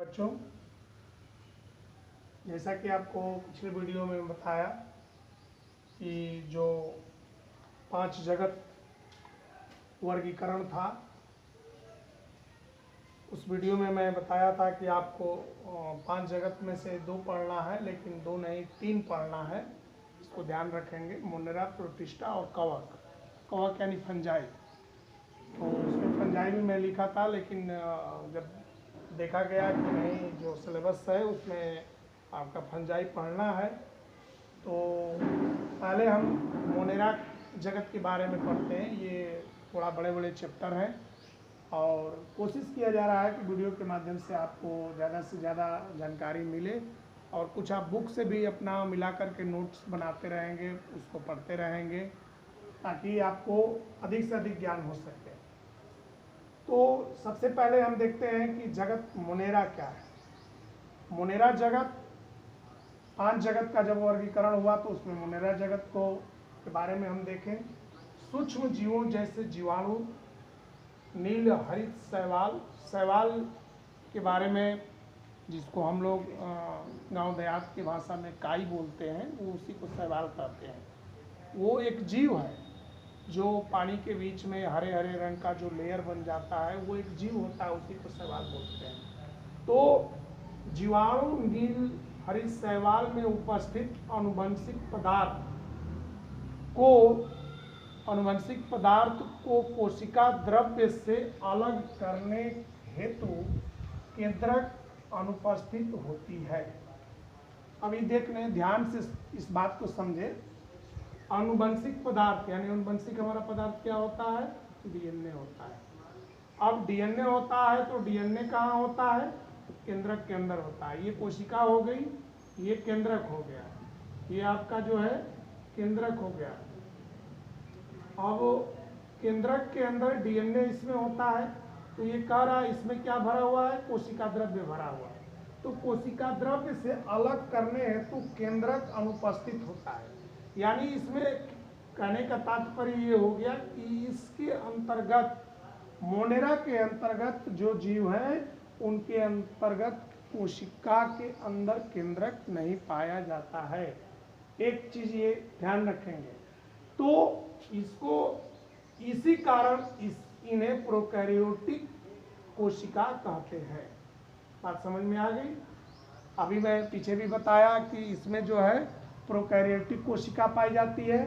बच्चों, जैसा कि आपको पिछले वीडियो में बताया कि जो 5 जगत वर्गीकरण था, उस वीडियो में मैं बताया था कि आपको 5 जगत में से 2 पढ़ना है, लेकिन 2 नहीं 3 पढ़ना है। इसको ध्यान रखेंगे। मोनेरा, प्रोटिस्टा और कवक। कवक यानी फंजाई। तो उसमें फंजाई भी मैं लिखा था, लेकिन जब देखा गया कि नहीं, जो सिलेबस है उसमें आपका फंजाई पढ़ना है, तो पहले हम मोनेरा जगत के बारे में पढ़ते हैं। ये थोड़ा बड़े बड़े चैप्टर हैं और कोशिश किया जा रहा है कि वीडियो के माध्यम से आपको ज़्यादा से ज़्यादा जानकारी मिले, और कुछ आप बुक से भी अपना मिला करके नोट्स बनाते रहेंगे, उसको पढ़ते रहेंगे, ताकि आपको अधिक से अधिक ज्ञान हो सके। तो सबसे पहले हम देखते हैं कि जगत मोनेरा क्या है। मोनेरा जगत 5 जगत का जब वर्गीकरण हुआ तो उसमें मोनेरा जगत को के बारे में हम देखें। सूक्ष्म जीवों जैसे जीवाणु, नील हरित शैवाल। शैवाल के बारे में, जिसको हम लोग गांव देहात की भाषा में काई बोलते हैं, वो उसी को शैवाल कहते हैं। वो एक जीव है जो पानी के बीच में हरे हरे रंग का जो लेयर बन जाता है, वो एक जीव होता है, उसी को शैवाल बोलते हैं। तो जीवाणु नील हरित शैवाल में उपस्थित अनुवंशिक पदार्थ को कोशिका द्रव्य से अलग करने हेतु केंद्रक अनुपस्थित होती है। अभी देख लें, ध्यान से इस बात को समझे। अनुवंशिक पदार्थ यानी अनुवंशिक हमारा पदार्थ क्या होता है? डीएनए होता है। अब डीएनए होता है तो डीएनए कहाँ होता है? केंद्रक के अंदर होता है। ये कोशिका हो गई, ये केंद्रक हो गया, ये आपका जो है केंद्रक हो गया। अब केंद्रक के अंदर डीएनए इसमें होता है, तो ये कह रहा है इसमें क्या भरा हुआ है? कोशिका द्रव्य भरा हुआ है। तो कोशिका द्रव्य से अलग करने हेतु केंद्रक अनुपस्थित होता है। यानी इसमें कहने का तात्पर्य ये हो गया कि इसके अंतर्गत, मोनेरा के अंतर्गत जो जीव हैं, उनके अंतर्गत कोशिका के अंदर केंद्रक नहीं पाया जाता है। एक चीज ये ध्यान रखेंगे। तो इसको इसी कारण इन्हें प्रोकैरियोटिक कोशिका कहते हैं। बात समझ में आ गई? अभी मैं पीछे भी बताया कि इसमें जो है प्रोकैरियोटिक कोशिका पाई जाती है,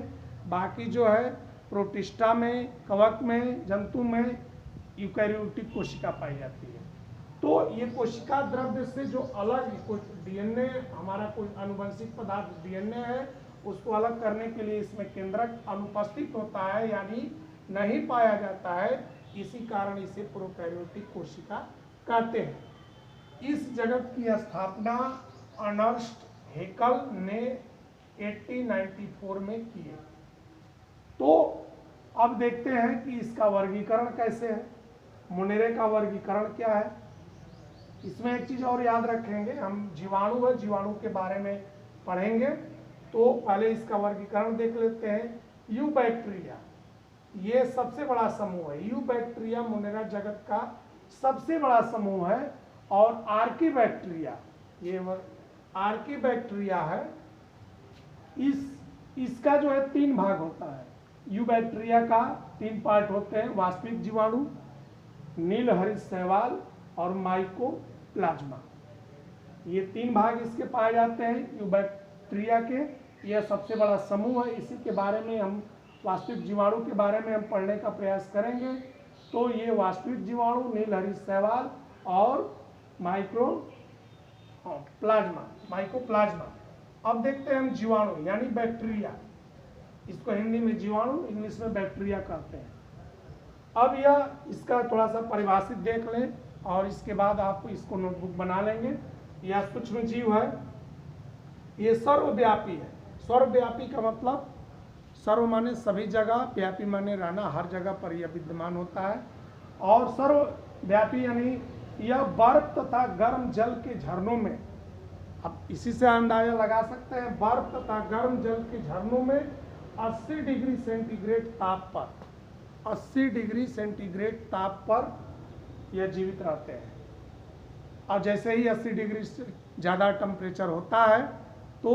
बाकी जो है प्रोटिस्टा में, कवक में, जंतु में यूकैरियोटिक कोशिका पाई जाती है। तो ये कोशिका द्रव्य से जो अलग डीएनए, हमारा कोई आनुवंशिक पदार्थ डीएनए है, उसको अलग करने के लिए इसमें केंद्रक अनुपस्थित होता है, यानी नहीं पाया जाता है। इसी कारण इसे प्रोकैरियोटिक कोशिका कहते हैं। इस जगत की स्थापना अर्नस्ट हैकेल ने 1894 में किए। तो अब देखते हैं कि इसका वर्गीकरण कैसे है। मोनेरे का वर्गीकरण क्या है? इसमें एक चीज और याद रखेंगे, हम जीवाणु है, जीवाणु के बारे में पढ़ेंगे। तो पहले इसका वर्गीकरण देख लेते हैं। यू बैक्टीरिया, ये सबसे बड़ा समूह है। यू बैक्टीरिया मोनेरा जगत का सबसे बड़ा समूह है। और आर्की बैक्टीरिया, ये आर्की बैक्टीरिया है, इसका जो है 3 भाग होता है। यू बैक्टीरिया का 3 पार्ट होते हैं: वास्तविक जीवाणु, नील हरित शैवाल और माइकोप्लाज्मा। ये 3 भाग इसके पाए जाते हैं यू बैक्टीरिया के। यह सबसे बड़ा समूह है। इसी के बारे में हम, वास्तविक जीवाणु के बारे में हम पढ़ने का प्रयास करेंगे। तो ये वास्तविक जीवाणु, नील हरित शैवाल और माइकोप्लाज्मा। अब देखते हैं हम जीवाणु यानी बैक्टीरिया। इसको हिंदी में जीवाणु, इंग्लिश में बैक्टीरिया कहते हैं। अब यह इसका थोड़ा सा परिभाषित देख लें और इसके बाद आप इसको नोटबुक बना लेंगे। यह सूक्ष्म जीव है, ये सर्वव्यापी है। सर्वव्यापी का मतलब, सर्व माने सभी जगह, व्यापी माने रहना, हर जगह पर यह विद्यमान होता है। और सर्वव्यापी यानी यह बर्फ तथा गर्म जल के झरनों में, अब इसी से अंदाजा लगा सकते हैं, बर्फ तथा गर्म जल के झरनों में 80 डिग्री सेंटीग्रेड ताप पर, 80 डिग्री सेंटीग्रेड ताप पर यह जीवित रहते हैं। और जैसे ही 80 डिग्री से ज़्यादा टेम्परेचर होता है तो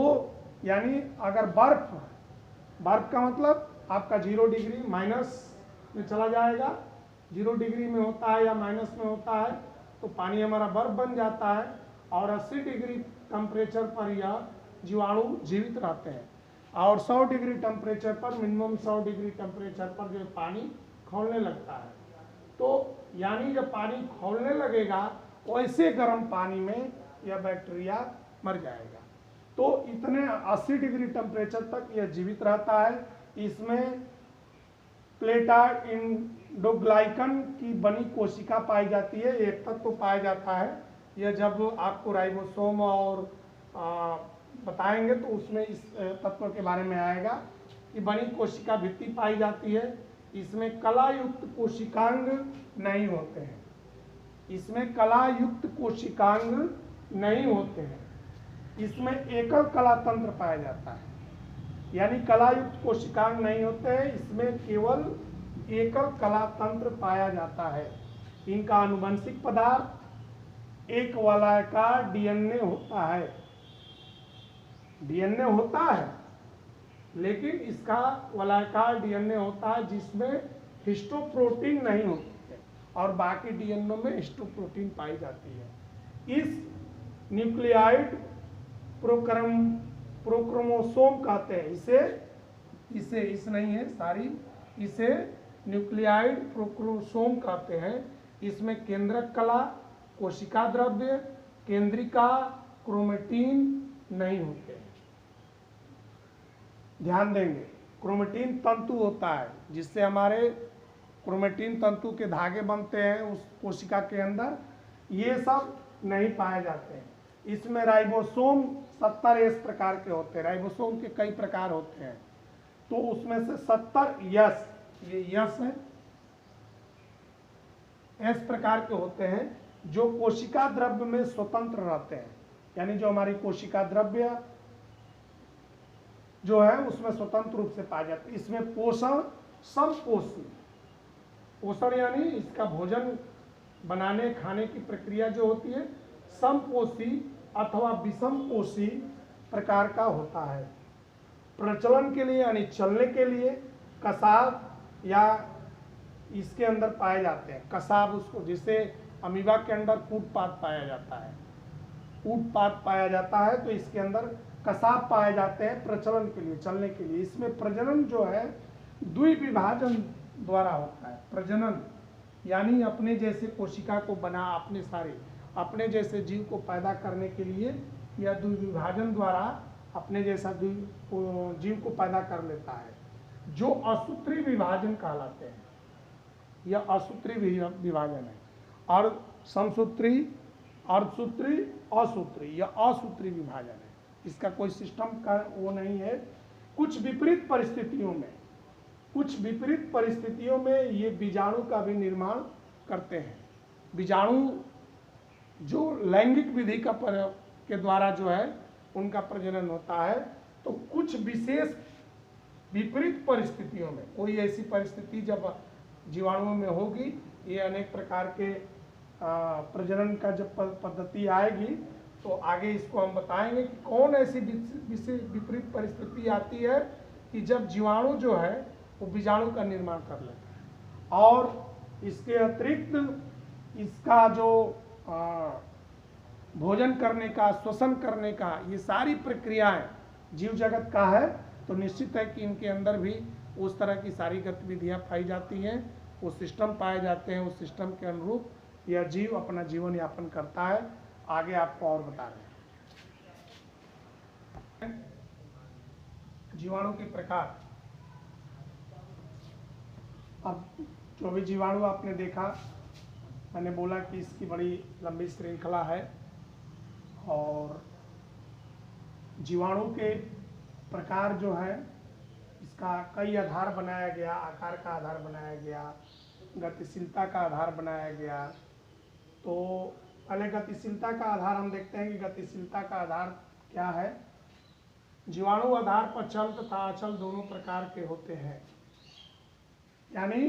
यानी अगर बर्फ़ का मतलब आपका 0 डिग्री माइनस में चला जाएगा, 0 डिग्री में होता है या माइनस में होता है तो पानी हमारा बर्फ़ बन जाता है, और 80 डिग्री टेम्परेचर पर यह जीवाणु जीवित रहते हैं। और 100 डिग्री टेम्परेचर पर, मिनिमम 100 डिग्री टेम्परेचर पर जो पानी खौलने लगता है। तो यानी जब पानी खौलने लगेगा वैसे गर्म पानी में यह बैक्टीरिया मर जाएगा। तो इतने 80 डिग्री टेम्परेचर तक यह जीवित रहता है। इसमें प्लेटार्ड इंडोग्लाइकन की बनी कोशिका पाई जाती है, एक तत्व पाया जाता है। यह जब आपको राइबोसोम और बताएंगे तो उसमें इस तत्व के बारे में आएगा कि बनी कोशिका भित्ति पाई जाती है। इसमें कलायुक्त कोशिकांग नहीं होते हैं, इसमें कलायुक्त कोशिकांग नहीं होते हैं, इसमें एकल कला तंत्र पाया जाता है। यानी कलायुक्त कोशिकांग नहीं होते हैं, इसमें केवल एकल कला तंत्र पाया जाता है। इनका आनुवंशिक पदार्थ एक वलयाकार डीएनए होता है, डीएनए होता है लेकिन इसका वलयाकार डीएनए होता है जिसमें हिस्टोप्रोटीन नहीं होती है और बाकी डीएनए में हिस्टोप्रोटीन पाई जाती है। इस न्यूक्लियाइड प्रोक्रोमोसोम कहते हैं इसे नहीं है सारी, इसे न्यूक्लियाइड प्रोक्रोमोसोम कहते हैं। इसमें केंद्रक कला, कोशिका द्रव्य, केंद्रिका, क्रोमेटिन नहीं होते। ध्यान देंगे, क्रोमेटिन तंतु होता है जिससे हमारे क्रोमेटिन तंतु के धागे बनते हैं उस कोशिका के अंदर, ये सब नहीं पाए जाते हैं। इसमें राइबोसोम 70 एस प्रकार के होते हैं, राइबोसोम के कई प्रकार होते हैं, तो उसमें से 70 यस, ये यस है, एस प्रकार के होते हैं जो कोशिका द्रव्य में स्वतंत्र रहते हैं। यानी जो हमारी कोशिका द्रव्य जो है उसमें स्वतंत्र रूप से पाए जाते हैं। इसमें पोषण समपोषी, पोषण यानी इसका भोजन बनाने खाने की प्रक्रिया जो होती है समपोषी अथवा विषमपोषी प्रकार का होता है। प्रचलन के लिए यानी चलने के लिए कसाब या इसके अंदर पाए जाते हैं। कसाब उसको, जिसे अमीबा के अंदर कूटपाद पाया जाता है, कूटपाद पाया जाता है तो इसके अंदर कसाब पाए जाते हैं प्रचलन के लिए, चलने के लिए। इसमें प्रजनन जो है द्विविभाजन द्वारा होता है। प्रजनन यानी अपने जैसे कोशिका को बना, अपने जैसे जीव को पैदा करने के लिए यह द्विविभाजन द्वारा अपने जैसा जीव को पैदा कर लेता है, जो असूत्री विभाजन कहलाते हैं। यह असूत्री विभाजन है। और समसूत्री, अर्धसूत्री, असूत्री, यह असूत्री विभाजन है। इसका कोई सिस्टम का वो नहीं है। कुछ विपरीत परिस्थितियों में ये बीजाणु का भी निर्माण करते हैं। बीजाणु जो लैंगिक विधि का प्रयोग के द्वारा जो है उनका प्रजनन होता है। तो कुछ विशेष विपरीत परिस्थितियों में, कोई ऐसी परिस्थिति जब जीवाणुओं में होगी, ये अनेक प्रकार के प्रजनन का जब पद्धति आएगी तो आगे इसको हम बताएंगे कि कौन ऐसी विपरीत परिस्थिति आती है कि जब जीवाणु जो है वो बीजाणु का निर्माण कर लेता है। और इसके अतिरिक्त इसका जो भोजन करने का, श्वसन करने का, ये सारी प्रक्रियाएं जीव जगत का है, तो निश्चित है कि इनके अंदर भी उस तरह की सारी गतिविधियां पाई जाती हैं, वो सिस्टम पाए जाते हैं। उस सिस्टम के अनुरूप यह जीव अपना जीवन यापन करता है। आगे आपको और बता रहे हैं जीवाणु के प्रकार। अब जो भी जीवाणु आपने देखा, मैंने बोला कि इसकी बड़ी लंबी श्रृंखला है और जीवाणु के प्रकार जो है इसका कई आधार बनाया गया, आकार का आधार बनाया गया, गतिशीलता का आधार बनाया गया। तो पहले गतिशीलता का आधार हम देखते हैं कि गतिशीलता का आधार क्या है। जीवाणु आधार पर चल तथा अचल दोनों प्रकार के होते हैं। यानी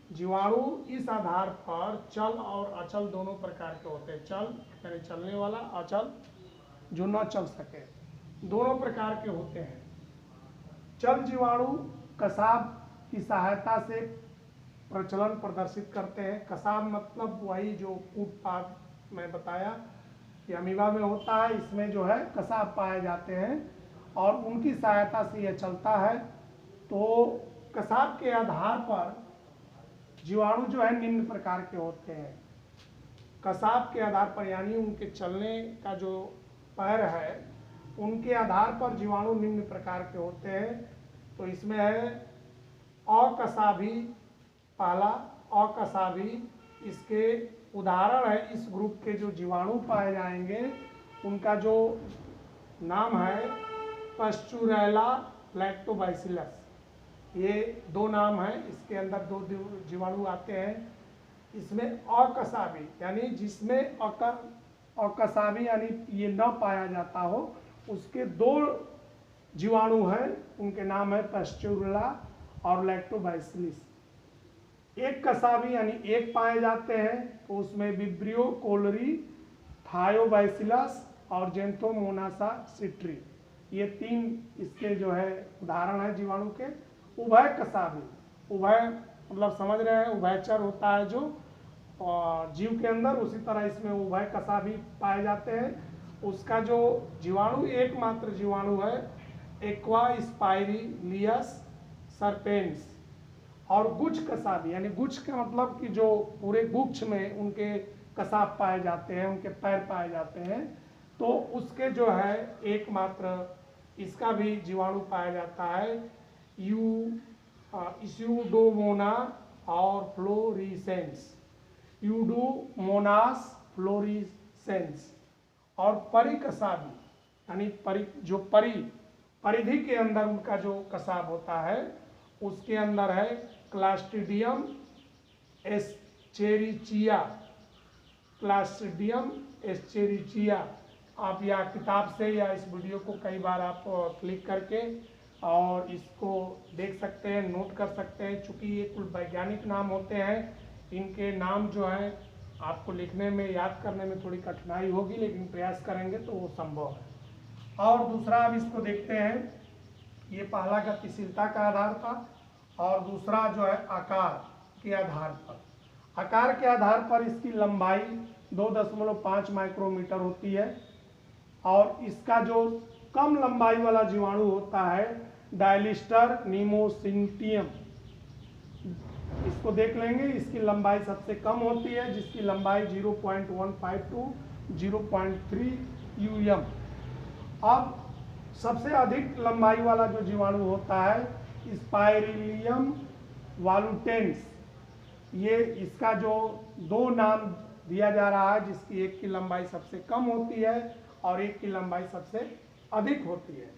जीवाणु इस आधार पर चल और अचल दोनों प्रकार के होते हैं। चल यानी चलने वाला, अचल जो न चल सके, दोनों प्रकार के होते हैं। चल जीवाणु कसाब की सहायता से प्रचलन प्रदर्शित करते हैं। कसाब मतलब वही जो कूटपाद मैं बताया कि अमीबा में होता है, इसमें जो है कसाब पाए जाते हैं और उनकी सहायता से यह चलता है। तो कसाब के आधार पर जीवाणु जो है निम्न प्रकार के होते हैं। कसाब के आधार पर यानी उनके चलने का जो पैर है उनके आधार पर जीवाणु निम्न प्रकार के होते हैं। तो इसमें है अकसाबी, पहला अकसाबी, इसके उदाहरण है इस ग्रुप के जो जीवाणु पाए जाएंगे उनका जो नाम है पास्चुरेला लैक्टोबैसिलस। ये दो नाम है, इसके अंदर दो जीवाणु आते हैं। इसमें अकसाबी यानी जिसमें अकसाबी यानी ये न पाया जाता हो उसके दो जीवाणु हैं, उनके नाम है पास्चुरेला और लैक्टोबैसिलस। एक कसाबी यानी एक पाए जाते हैं तो उसमें विब्रियो कोलरी, थायोबैसिलस और जेंथोमोनासा सिट्री, ये तीन इसके जो है उदाहरण है जीवाणु के। उभय कसाबी, उभय मतलब समझ रहे हैं, उभयचर होता है जो जीव के अंदर, उसी तरह इसमें उभय कसाबी पाए जाते हैं। उसका जो जीवाणु एकमात्र जीवाणु है एक्वा स्पाइरिलियस सर्पेंस। और गुच्छ कसाबी यानी गुच्छ का मतलब कि जो पूरे गुच्छ में उनके कसाब पाए जाते हैं, उनके पैर पाए जाते हैं, तो उसके जो है एकमात्र इसका भी जीवाणु पाया जाता है यूडोमोना और फ्लोरिसेंस, यूडोमोनास फ्लोरिसेंस। और परिकसाबी यानी जो परिधि के अंदर उनका जो कसाब होता है उसके अंदर है क्लास्ट्रीडियम एस्चेरिचिया, क्लास्ट्रीडियम एस्चेरिचिया। आप या किताब से या इस वीडियो को कई बार आप क्लिक करके और इसको देख सकते हैं, नोट कर सकते हैं। चूँकि ये कुल वैज्ञानिक नाम होते हैं, इनके नाम जो है आपको लिखने में, याद करने में थोड़ी कठिनाई होगी, लेकिन प्रयास करेंगे तो वो संभव है। और दूसरा अब इसको देखते हैं, ये पहला गतिशीलता का आधार था और दूसरा जो है आकार के आधार पर। आकार के आधार पर इसकी लंबाई 2.5 माइक्रोमीटर होती है और इसका जो कम लंबाई वाला जीवाणु होता है डायलिस्टर नीमोसिंटियम, इसको देख लेंगे। इसकी लंबाई सबसे कम होती है जिसकी लंबाई 0.15 टू 0.3 यूएम। अब सबसे अधिक लंबाई वाला जो जीवाणु होता है स्पाइरिलियम वालुटेंस। ये इसका जो दो नाम दिया जा रहा है, जिसकी एक की लंबाई सबसे कम होती है और एक की लंबाई सबसे अधिक होती है।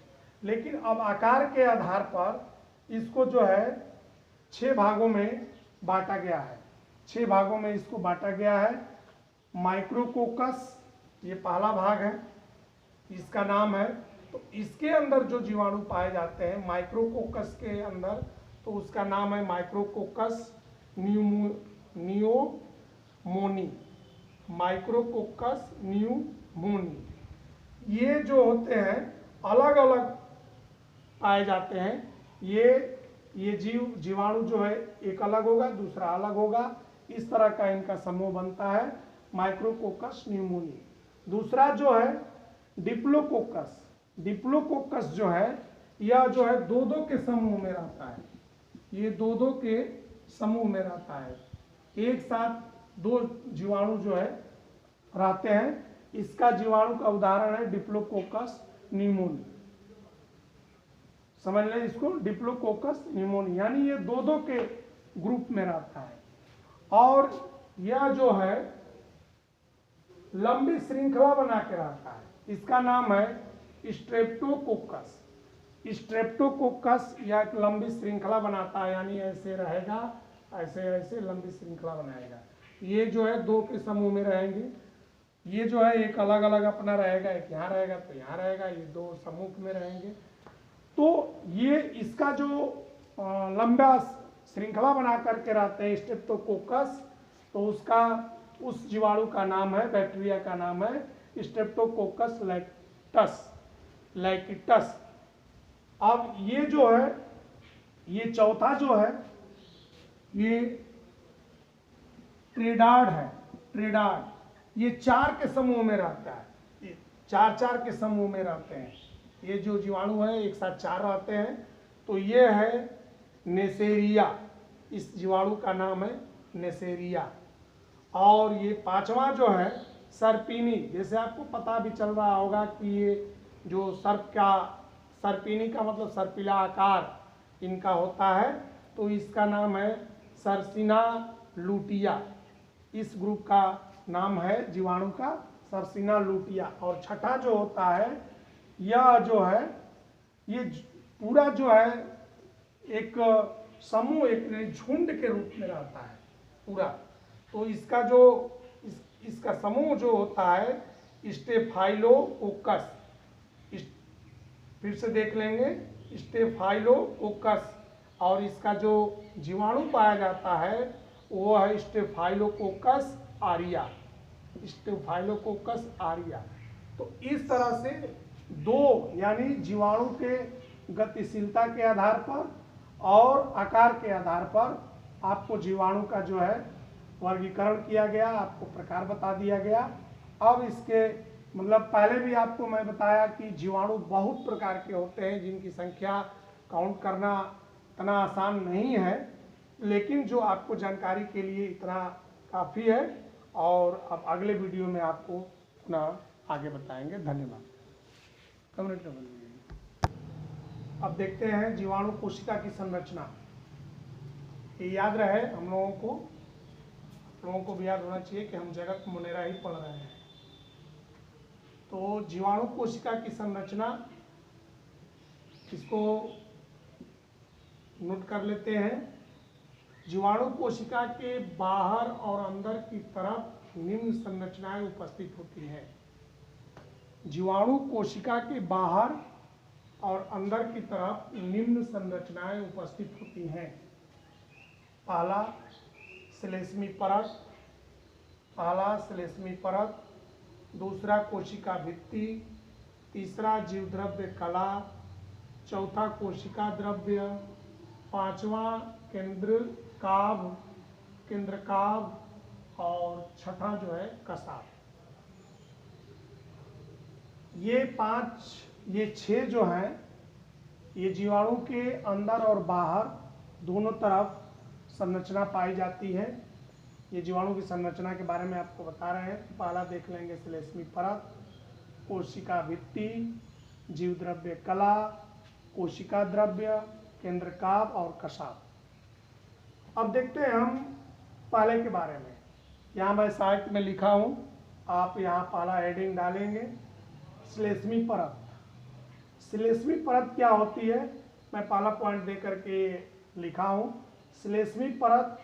लेकिन अब आकार के आधार पर इसको जो है 6 भागों में बांटा गया है। 6 भागों में इसको बांटा गया है। माइक्रोकोकस ये पहला भाग है, इसका नाम है। तो इसके अंदर जो जीवाणु पाए जाते हैं माइक्रोकोकस के अंदर, तो उसका नाम है माइक्रोकोकस न्यूमोनी, माइक्रोकोकस न्यूमोनी। ये जो होते हैं अलग अलग पाए जाते हैं। ये जीवाणु जो है एक अलग होगा, दूसरा अलग होगा, इस तरह का इनका समूह बनता है माइक्रोकोकस न्यूमोनी। दूसरा जो है डिप्लोकोकस, डिप्लोकोकस जो है यह जो है 2-2 के समूह में रहता है। ये 2-2 के समूह में रहता है, एक साथ 2 जीवाणु जो है रहते हैं। इसका जीवाणु का उदाहरण है डिप्लोकोकस न्यूमोनी। समझ लें इसको, डिप्लोकोकस न्यूमोनी यानी ये 2-2 के ग्रुप में रहता है। और यह जो है लंबी श्रृंखला बना के रहता है, इसका नाम है स्ट्रेप्टोकोकस। स्ट्रेप्टोकोकस यह एक लंबी श्रृंखला बनाता है, यानी ऐसे रहेगा, ऐसे ऐसे लंबी श्रृंखला बनाएगा। ये जो है 2 के समूह में रहेंगे, ये जो है एक अलग अलग अपना रहेगा, एक यहाँ रहेगा तो यहाँ रहेगा, ये 2 समूह में रहेंगे। तो ये इसका जो लंबा श्रृंखला बना करके रहते हैं स्ट्रेप्टोकोकस, तो उसका उस जीवाणु का नाम है, बैक्टीरिया का नाम है स्ट्रेप्टोकोकस लैकिटस। अब ये जो है, ये चौथा जो है ये ट्रेडाड है। ट्रेडाड ये 4 के समूह में रहता है, ये 4 के समूह में रहते हैं। ये जो जीवाणु है एक साथ 4 रहते हैं। तो ये है नेसेरिया, इस जीवाणु का नाम है नेसेरिया। और ये 5वां जो है सर्पिनी, जैसे आपको पता भी चल रहा होगा कि ये जो सर्पिनी का मतलब सर्पिला आकार इनका होता है, तो इसका नाम है सर्सिना लूटिया। इस ग्रुप का नाम है जीवाणु का सर्सिना लूटिया। और छठा जो होता है, यह जो है ये पूरा जो है एक समूह, एक झुंड के रूप में रहता है पूरा। तो इसका जो इसका समूह जो होता है स्टेफाइलोकोकस, फिर से देख लेंगे स्टेफाइलोकोकस। और इसका जो जीवाणु पाया जाता है वो है स्टेफाइलोकोकस आरिया, स्टेफाइलोकोकस आरिया। तो इस तरह से 2 यानी जीवाणु के गतिशीलता के आधार पर और आकार के आधार पर आपको जीवाणु का जो है वर्गीकरण किया गया, आपको प्रकार बता दिया गया। अब इसके मतलब पहले भी आपको मैं बताया कि जीवाणु बहुत प्रकार के होते हैं जिनकी संख्या काउंट करना इतना आसान नहीं है, लेकिन जो आपको जानकारी के लिए इतना काफ़ी है। और अब अगले वीडियो में आपको अपना आगे बताएंगे। धन्यवाद। कमेंट कर दीजिए। अब देखते हैं जीवाणु कोशिका की संरचना। ये याद रहे हम लोगों को भी याद होना चाहिए कि हम जगत मुनेरा ही पढ़ रहे हैं। तो जीवाणु कोशिका की संरचना, इसको नोट कर लेते हैं। जीवाणु कोशिका के बाहर और अंदर की तरफ निम्न संरचनाएं उपस्थित होती हैं। जीवाणु कोशिका के बाहर और अंदर की तरफ निम्न संरचनाएं उपस्थित होती हैं। पहला श्लेष्मी परत, दूसरा कोशिका भित्ति, तीसरा जीवद्रव्य कला, चौथा कोशिका द्रव्य, 5वां केंद्रकाभ और छठा जो है कसाभ। ये 6 जो हैं ये जीवाणु के अंदर और बाहर दोनों तरफ संरचना पाई जाती है। ये जीवाणु की संरचना के बारे में आपको बता रहे हैं। पहला देख लेंगे श्लेष्मी परत, कोशिका भित्ति, जीवद्रव्य कला, कोशिका द्रव्य, केंद्रकाभ और कसाभ। अब देखते हैं हम पहले के बारे में। यहाँ मैं साइट में लिखा हूँ, आप यहाँ पहला हेडिंग डालेंगे श्लेष्मी परत। श्लेष्मी परत क्या होती है, मैं पहला पॉइंट दे करके लिखा हूँ। श्लेष्मी परत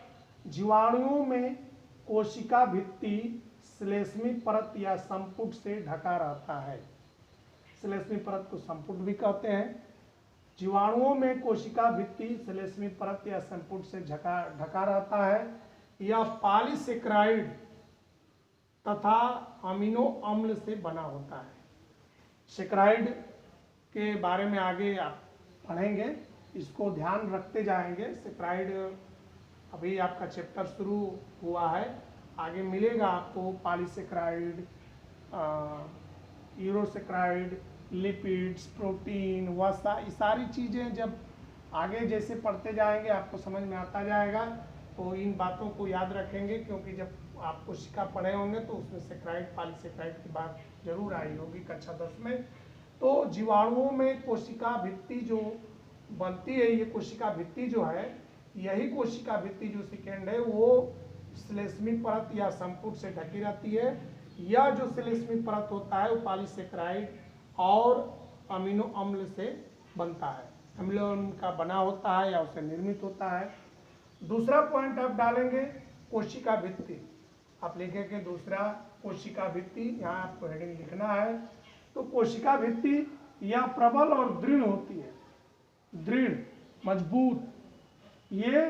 जीवाणुओं में कोशिका भित्ति श्लेष्मी परत या संपुट से ढका रहता है। श्लेष्मी परत को संपुट भी कहते हैं। जीवाणुओं में कोशिका भित्ति श्लेष्मी परत या संपुट से ढका रहता है। यह पॉलीसेकेराइड तथा अमीनो अम्ल से बना होता है। सेकेराइड के बारे में आगे आप पढ़ेंगे, इसको ध्यान रखते जाएंगे। सेकेराइड अभी आपका चैप्टर शुरू हुआ है, आगे मिलेगा आपको पॉलीसेकेराइड, यूरोसेकेराइड, लिपिड्स, प्रोटीन, वसा, ये सारी चीज़ें जब आगे जैसे पढ़ते जाएंगे आपको समझ में आता जाएगा। तो इन बातों को याद रखेंगे, क्योंकि जब आप कोशिका पढ़े होंगे तो उसमें सेकेराइड पॉलीसेकेराइड की बात जरूर आई होगी कक्षा 10 में। तो जीवाणुओं में कोशिका भित्ति जो बनती है, ये कोशिका भित्ति जो है, यही कोशिका भित्ति जो सेकेंड है वो श्लेष्मी परत या संपुट से ढकी रहती है। यह जो श्लेष्मी परत होता है वो पॉलीसेकेराइड और अमीनो अम्ल से बनता है, अम्ल का बना होता है या उससे निर्मित होता है। दूसरा पॉइंट आप डालेंगे कोशिका भित्ति, आप लिखेंगे दूसरा कोशिका भित्ति, यहाँ आपको हेडिंग लिखना है। तो कोशिका भित्ति यह प्रबल और दृढ़ होती है, दृढ़ मजबूत। ये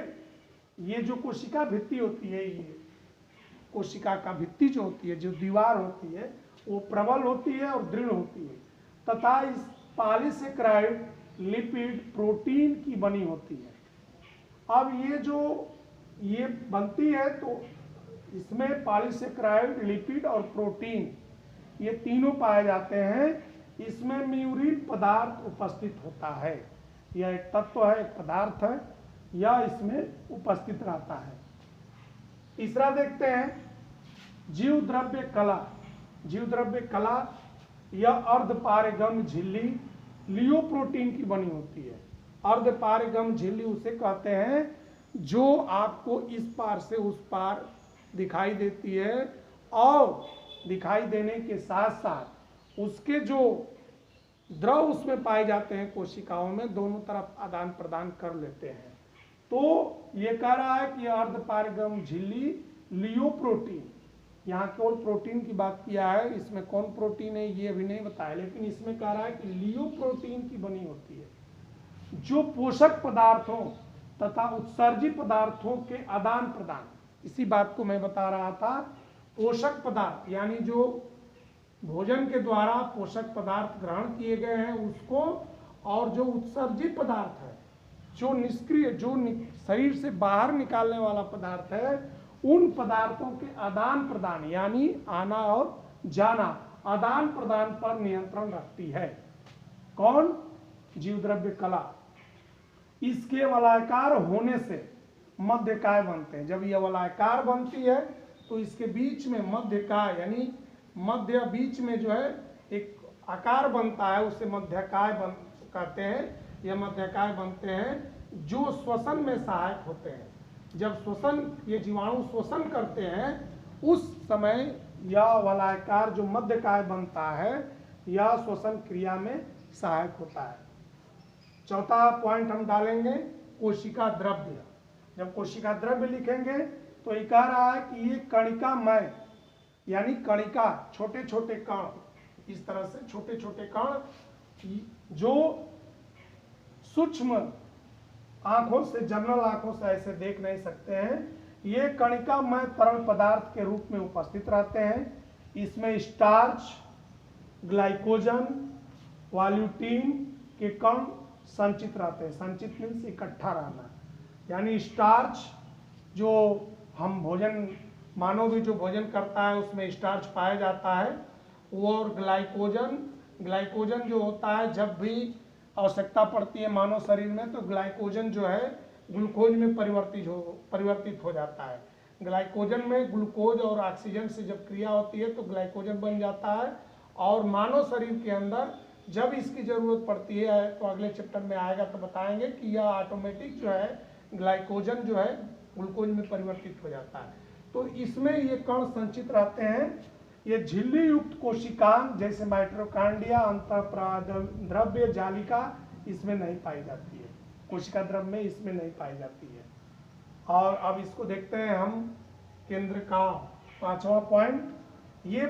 ये जो कोशिका भित्ति होती है, ये कोशिका का भित्ति जो होती है, जो दीवार होती है, वो प्रबल होती है और दृढ़ होती है तथा इस पॉलीसेकेराइड लिपिड प्रोटीन की बनी होती है। अब ये जो ये बनती है तो इसमें पॉलीसेकेराइड, लिपिड और प्रोटीन ये तीनों पाए जाते हैं। इसमें म्यूरिन पदार्थ उपस्थित होता है। यह एक तत्व है, एक पदार्थ है, यह इसमें उपस्थित रहता है। तीसरा देखते हैं जीव द्रव्य कला। जीव द्रव्य कला यह अर्धपारगम झिल्ली लियोप्रोटीन की बनी होती है। अर्धपारगम झिल्ली उसे कहते हैं जो आपको इस पार से उस पार दिखाई देती है और दिखाई देने के साथ साथ उसके जो द्रव उसमें पाए जाते हैं कोशिकाओं में, दोनों तरफ आदान प्रदान कर लेते हैं। तो ये कह रहा है कि अर्धपारगम झिल्ली लियोप्रोटीन, यहाँ केवल प्रोटीन की बात किया है, इसमें कौन प्रोटीन है ये अभी नहीं बताया, लेकिन इसमें कह रहा है कि लियोप्रोटीन की बनी होती है जो पोषक पदार्थों तथा उत्सर्जी पदार्थों के आदान प्रदान, इसी बात को मैं बता रहा था। पोषक पदार्थ यानी जो भोजन के द्वारा पोषक पदार्थ ग्रहण किए गए हैं उसको, और जो उत्सर्जित पदार्थ है, जो निष्क्रिय, जो शरीर से बाहर निकालने वाला पदार्थ है, उन पदार्थों के आदान प्रदान यानी आना और जाना, आदान प्रदान पर नियंत्रण रखती है। कौन? जीव द्रव्य कला। इसके वलयाकार होने से मध्यकाय बनते हैं। जब यह वलयाकार बनती है तो इसके बीच में मध्यकाय यानी मध्य बीच में जो है एक आकार बनता है, उसे मध्यकाय कहते हैं। यह मध्यकाय बनते हैं जो श्वसन में सहायक होते हैं। जब श्वसन, ये जीवाणु श्वसन करते हैं उस समय यह वलयाकार जो मध्यकाय बनता है यह श्वसन क्रिया में सहायक होता है। चौथा पॉइंट हम डालेंगे कोशिका द्रव्य। जब कोशिका द्रव्य लिखेंगे तो ये कह रहा है कि ये कणिकामय यानी कणिका, छोटे छोटे कण, इस तरह से छोटे छोटे कण जो सूक्ष्म आंखों से, जनरल आंखों से ऐसे देख नहीं सकते हैं, ये कणिकामय तरल पदार्थ के रूप में उपस्थित रहते हैं। इसमें स्टार्च, ग्लाइकोजन, वॉल्यूटीन के कण संचित रहते हैं। संचित मीन्स इकट्ठा रहना, यानी स्टार्च जो हम भोजन, मानव भी जो भोजन करता है उसमें स्टार्च पाया जाता है, और ग्लाइकोजन, ग्लाइकोजन जो होता है जब भी आवश्यकता पड़ती है मानव शरीर में तो ग्लाइकोजन जो है ग्लूकोज में परिवर्तित हो जाता है। ग्लाइकोजन में ग्लूकोज और ऑक्सीजन से जब क्रिया होती है तो ग्लाइकोजन बन जाता है, और मानव शरीर के अंदर जब इसकी ज़रूरत पड़ती है, तो अगले चैप्टर में आएगा तो बताएंगे कि यह ऑटोमेटिक जो है ग्लाइकोजन जो है ग्लूकोज में परिवर्तित हो जाता है। तो इसमें ये कण संचित रहते हैं। ये झिल्ली युक्त कोशिकांग जैसे माइटोकॉन्ड्रिया, अंतःद्रव्य जालिका इसमें नहीं पाई जाती है, कोशिका द्रव्य में इसमें नहीं पाई जाती है। और अब इसको देखते हैं हम केंद्र का पांचवा पॉइंट। ये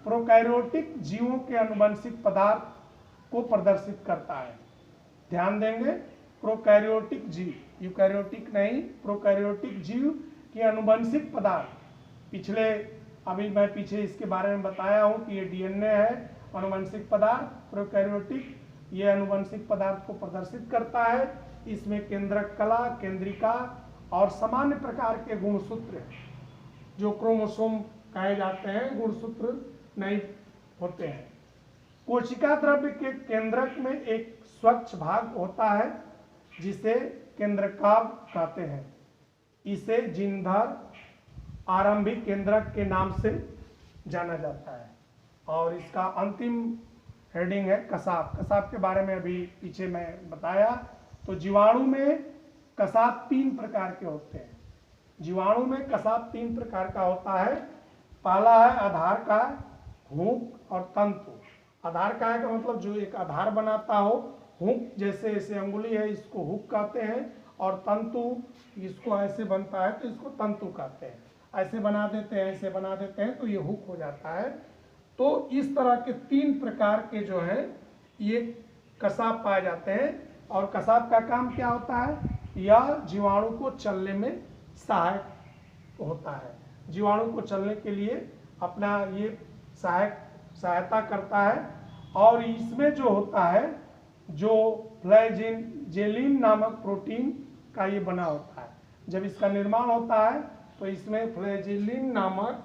प्रोकैरियोटिक जीवों के आनुवंशिक पदार्थ को प्रदर्शित करता है। ध्यान देंगे, प्रोकैरियोटिक जीव, यूकैरियोटिक नहीं, प्रोकैरियोटिक जीव के आनुवंशिक पदार्थ। पिछले, अभी मैं पीछे इसके बारे में बताया हूँ कि ये डीएनए है, आनुवंशिक पदार्थ। प्रोकैरियोटिक ये आनुवंशिक पदार्थ को प्रदर्शित करता है। इसमें केंद्रक कला, केंद्रिका और सामान्य प्रकार के गुणसूत्र जो क्रोमोसोम कहे जाते हैं, गुणसूत्र नहीं होते हैं। कोशिका द्रव्य के केंद्रक में एक स्वच्छ भाग होता है जिसे केंद्रकाभ कहते हैं। इसे जिनधर आरंभिक केंद्रक के नाम से जाना जाता है। और इसका अंतिम हेडिंग है कसाब। कसाब के बारे में अभी पीछे मैं बताया। तो जीवाणु में कसाब 3 प्रकार के होते हैं। जीवाणु में कसाब 3 प्रकार का होता है। पहला है आधार का, हुक और तंतु। आधार का मतलब जो एक आधार बनाता हो, हुक जैसे ऐसे अंगुली है इसको हुक कहते हैं, और तंतु इसको ऐसे बनता है तो इसको तंतु कहते हैं। ऐसे बना देते हैं, ऐसे बना देते हैं तो ये हुक हो जाता है। तो इस तरह के 3 प्रकार के जो है ये कसाब पाए जाते हैं। और कसाब का काम क्या होता है? यह जीवाणु को चलने में सहायक होता है। जीवाणु को चलने के लिए अपना ये सहायता करता है। और इसमें जो होता है, जो फ्लैजेलिन नामक प्रोटीन का ये बना होता है। जब इसका निर्माण होता है तो इसमें फ्लैजेलिन नामक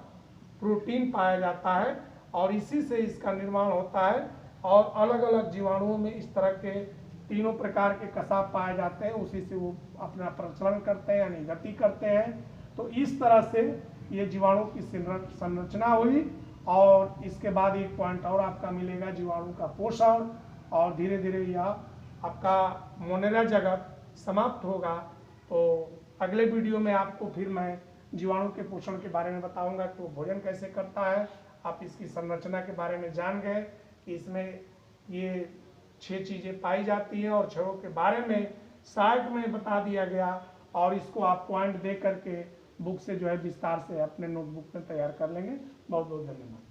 प्रोटीन पाया जाता है और इसी से इसका निर्माण होता है। और अलग अलग जीवाणुओं में इस तरह के तीनों प्रकार के कसाब पाए जाते हैं, उसी से वो अपना प्रचलन करते हैं यानी गति करते हैं। तो इस तरह से ये जीवाणु की संरचना हुई। और इसके बाद एक पॉइंट और आपका मिलेगा, जीवाणु का पोषण। और धीरे धीरे यह आपका मोनेरा जगत समाप्त होगा। तो अगले वीडियो में आपको फिर मैं जीवाणु के पोषण के बारे में बताऊंगा कि वो भोजन कैसे करता है। आप इसकी संरचना के बारे में जान गए कि इसमें ये 6 चीज़ें पाई जाती हैं और 6 के बारे में शायद में बता दिया गया। और इसको आप पॉइंट दे करके बुक से जो है विस्तार से अपने नोटबुक में तैयार कर लेंगे। बहुत बहुत धन्यवाद।